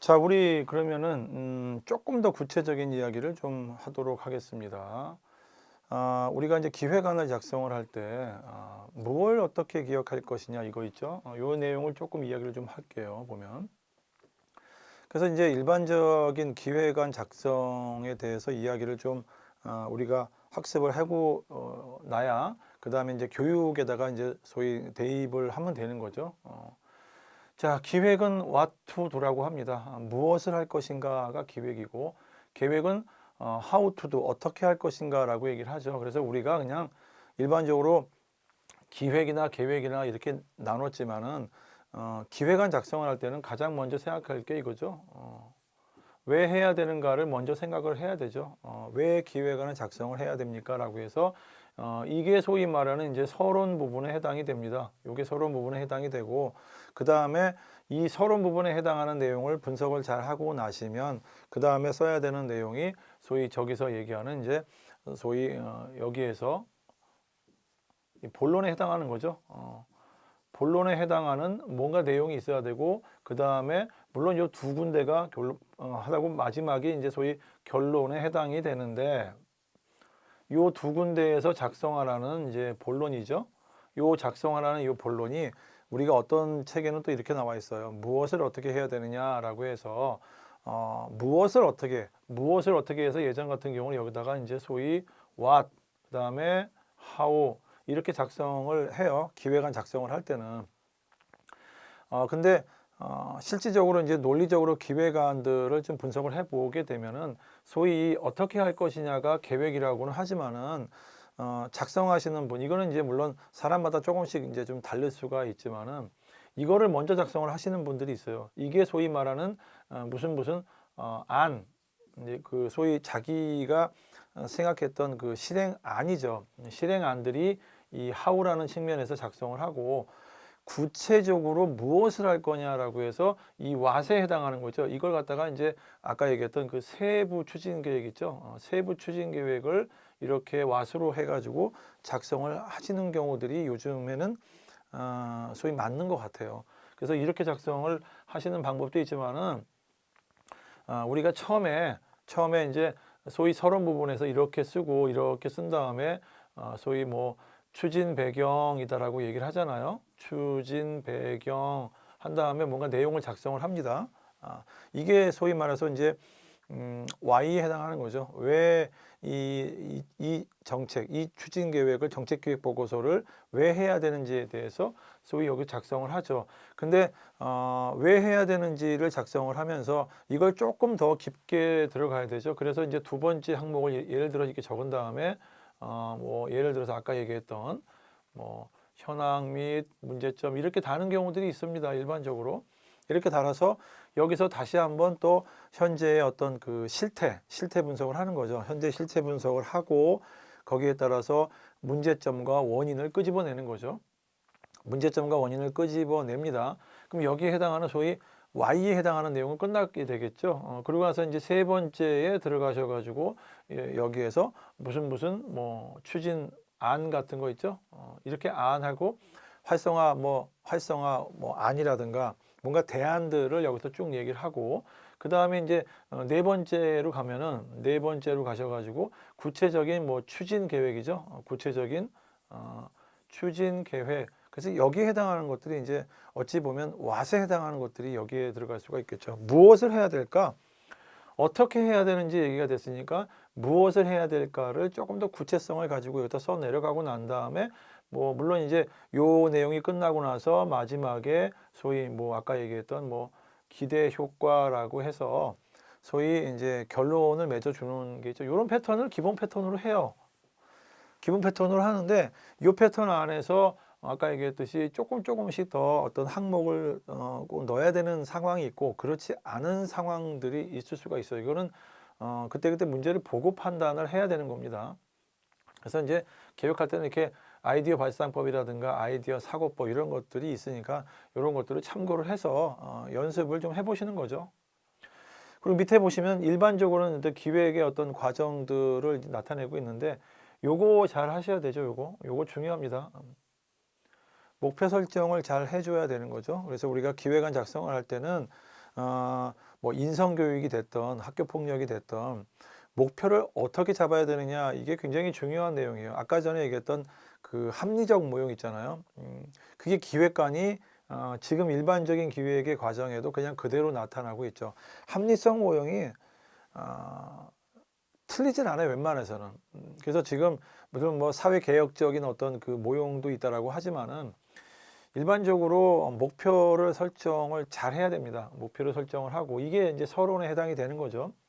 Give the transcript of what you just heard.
자, 우리 그러면은 조금 더 구체적인 이야기를 좀 하도록 하겠습니다. 우리가 이제 기획안을 작성을 할 때 뭘 어떻게 기억할 것이냐 이거 있죠. 요 내용을 조금 이야기를 좀 할게요. 보면. 그래서 이제 일반적인 기획안 작성에 대해서 이야기를 좀 우리가 학습을 하고 나야 그다음에 이제 교육에다가 이제 소위 대입을 하면 되는 거죠. 자, 기획은 what to do라고 합니다. 무엇을 할 것인가가 기획이고, 계획은 how to do, 어떻게 할 것인가라고 얘기를 하죠. 그래서 우리가 그냥 일반적으로 기획이나 계획이나 이렇게 나눴지만은 기획안 작성을 할 때는 가장 먼저 생각할 게 이거죠. 왜 해야 되는가를 먼저 생각을 해야 되죠. 왜 기획안을 작성을 해야 됩니까? 라고 해서 이게 소위 말하는 이제 서론 부분에 해당이 됩니다. 이게 서론 부분에 해당이 되고 그 다음에 이 서론 부분에 해당하는 내용을 분석을 잘 하고 나시면 그 다음에 써야 되는 내용이 소위 저기서 얘기하는 이제 소위 여기에서 이 본론에 해당하는 거죠. 본론에 해당하는 뭔가 내용이 있어야 되고 그 다음에 물론 이 두 군데가 하다고 마지막에 이제 소위 결론에 해당이 되는데 이 두 군데에서 작성하라는 이제 본론이죠. 요 작성하라는 이 본론이 우리가 어떤 책에는 또 이렇게 나와 있어요. 무엇을 어떻게 해야 되느냐라고 해서 무엇을 어떻게 해서 예전 같은 경우는 여기다가 이제 소위 what 그다음에 how 이렇게 작성을 해요. 기획안 작성을 할 때는. 근데 실질적으로 이제 논리적으로 기획안들을 좀 분석을 해보게 되면은 소위 어떻게 할 것이냐가 계획이라고는 하지만은 작성하시는 분 이거는 이제 물론 사람마다 조금씩 이제 좀 다를 수가 있지만은 이거를 먼저 작성을 하시는 분들이 있어요. 이게 소위 말하는 무슨 안 이제 그 소위 자기가 생각했던 그 실행안이죠. 실행안들이 이 how라는 측면에서 작성을 하고 구체적으로 무엇을 할 거냐라고 해서 이 what에 해당하는 거죠. 이걸 갖다가 이제 아까 얘기했던 그 세부 추진 계획 있죠. 세부 추진 계획을 이렇게 what으로 해가지고 작성을 하시는 경우들이 요즘에는 소위 맞는 것 같아요. 그래서 이렇게 작성을 하시는 방법도 있지만은 우리가 처음에 이제 소위 서론 부분에서 이렇게 쓰고 이렇게 쓴 다음에 소위 뭐 추진 배경이다라고 얘기를 하잖아요. 추진 배경 한 다음에 뭔가 내용을 작성을 합니다. 이게 소위 말해서 이제 Y에 해당하는 거죠. 왜 이 정책, 이 추진 계획을 정책 계획 보고서를 왜 해야 되는지에 대해서 소위 여기 작성을 하죠. 근데 왜 해야 되는지를 작성을 하면서 이걸 조금 더 깊게 들어가야 되죠. 그래서 이제 두 번째 항목을 예를 들어 이렇게 적은 다음에 뭐 예를 들어서 아까 얘기했던 뭐 현황 및 문제점 이렇게 다는 경우들이 있습니다. 일반적으로. 이렇게 달아서 여기서 다시 한번 또 현재의 어떤 그 실태 분석을 하는 거죠. 현재 실태 분석을 하고 거기에 따라서 문제점과 원인을 끄집어내는 거죠. 문제점과 원인을 끄집어냅니다. 그럼 여기에 해당하는 소위 Y에 해당하는 내용은 끝나게 되겠죠. 그러고 나서 이제 세 번째에 들어가셔가지고 여기에서 무슨 뭐 추진 안 같은 거 있죠. 이렇게 안하고 활성화 뭐 안이라든가 뭔가 대안들을 여기서 쭉 얘기를 하고 그 다음에 이제 네 번째로 가면은 네 번째로 가셔가지고 구체적인 뭐 추진 계획이죠. 구체적인 추진 계획. 그래서 여기에 해당하는 것들이 이제 어찌 보면 what에 해당하는 것들이 여기에 들어갈 수가 있겠죠. 무엇을 해야 될까? 어떻게 해야 되는지 얘기가 됐으니까 무엇을 해야 될까를 조금 더 구체성을 가지고 여기다 써 내려가고 난 다음에 뭐 물론 이제 요 내용이 끝나고 나서 마지막에 소위 뭐 아까 얘기했던 뭐 기대 효과라고 해서 소위 이제 결론을 맺어주는 게 있죠. 이런 패턴을 기본 패턴으로 해요. 기본 패턴으로 하는데 이 패턴 안에서 아까 얘기했듯이 조금씩 더 어떤 항목을 꼭 넣어야 되는 상황이 있고 그렇지 않은 상황들이 있을 수가 있어요. 이거는 그때그때 문제를 보고 판단을 해야 되는 겁니다. 그래서 이제 계획할 때는 이렇게 아이디어 발상법이라든가 아이디어 사고법 이런 것들이 있으니까 이런 것들을 참고를 해서 연습을 좀 해보시는 거죠. 그리고 밑에 보시면 일반적으로는 기획의 어떤 과정들을 나타내고 있는데 요거 잘 하셔야 되죠. 요거 중요합니다. 목표 설정을 잘 해줘야 되는 거죠. 그래서 우리가 기획안 작성을 할 때는 뭐 인성교육이 됐던 학교 폭력이 됐던 목표를 어떻게 잡아야 되느냐 이게 굉장히 중요한 내용이에요. 아까 전에 얘기했던 그 합리적 모형 있잖아요. 그게 기획관이 지금 일반적인 기획의 과정에도 그냥 그대로 나타나고 있죠. 합리성 모형이 틀리진 않아요, 웬만해서는. 그래서 지금 무슨 뭐 사회 개혁적인 어떤 그 모형도 있다라고 하지만은 일반적으로 목표를 설정을 잘 해야 됩니다. 목표를 설정을 하고 이게 이제 서론에 해당이 되는 거죠.